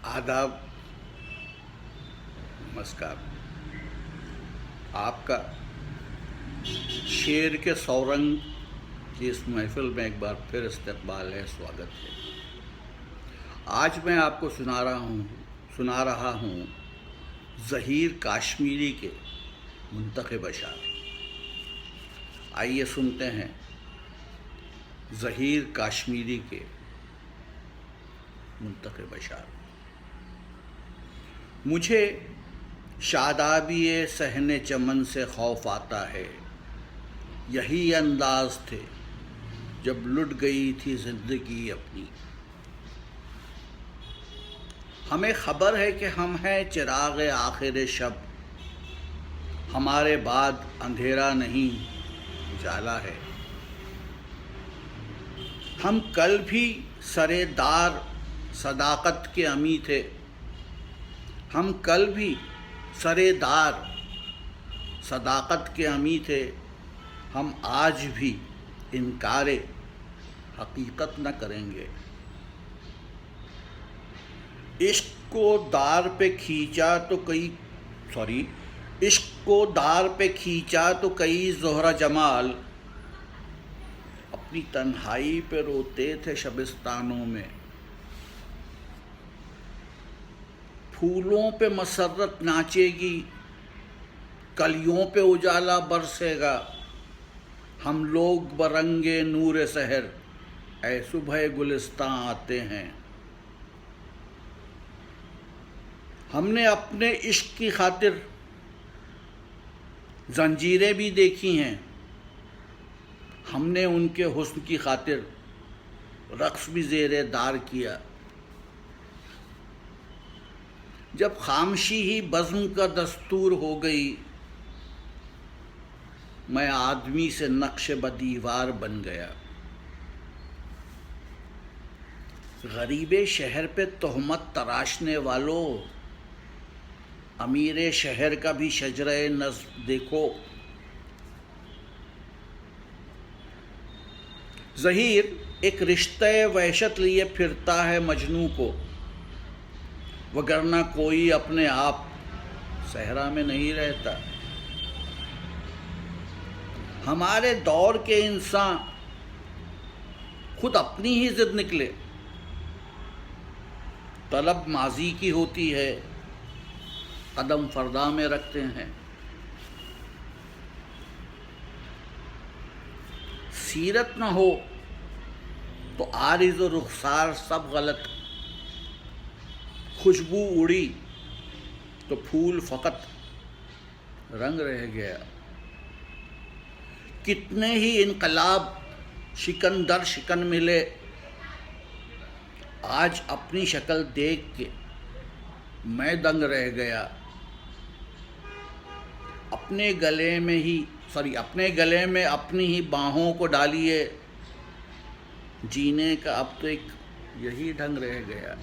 आदाब, नमस्कार। आपका शेर के सौरंग की इस महफिल में एक बार फिर इस्तकबाल है, स्वागत है। आज मैं आपको सुना रहा हूँ ज़हीर काश्मीरी के मुंतखब अशार। आइए सुनते हैं ज़हीर काश्मीरी के मुंतखब अशार। मुझे शादाबी सहने चमन से खौफ आता है, यही अंदाज थे जब लुट गई थी ज़िंदगी अपनी। हमें ख़बर है कि हम हैं चिराग आखिर शब, हमारे बाद अंधेरा नहीं उजाला है। हम कल भी सरेदार सदाकत के अमी थे, हम कल भी सरेदार सदाकत के अमी थे। हम आज भी इनकारे हकीकत न करेंगे। इश्क को दार पे खींचा तो कई ज़ोहरा जमाल अपनी तन्हाई पे रोते थे शबिस्तानों में। फूलों पे मसरत नाचेगी, कलियों पे उजाला बरसेगा। हम लोग बरंगे नूर सहर ऐ सुबह गुलिस्तां आते हैं। हमने अपने इश्क की खातिर जंजीरें भी देखी हैं, हमने उनके हुस्न की खातिर रक्स भी ज़ेरे दार किया। जब खामशी ही बज़्म का दस्तूर हो गई, मैं आदमी से नक्श बदीवार बन गया। गरीबे शहर पे तोहमत तराशने वालों, अमीरे शहर का भी शजरे नज़्म देखो। ज़हीर एक रिश्ते वहशत लिए फिरता है मजनू को, वगरना कोई अपने आप सहरा में नहीं रहता। हमारे दौर के इंसान खुद अपनी ही ज़िद निकले, तलब माजी की होती है, कदम फरदा में रखते हैं। सीरत न हो तो आरिज़ और रुखसार सब गलत, खुशबू उड़ी तो फूल फ़कत रंग रह गया। कितने ही इनकलाब शिकन दर शिकन मिले, आज अपनी शक्ल देख के मैं दंग रह गया। अपने गले में अपनी ही बाहों को डालिए, जीने का अब तो एक यही ढंग रह गया।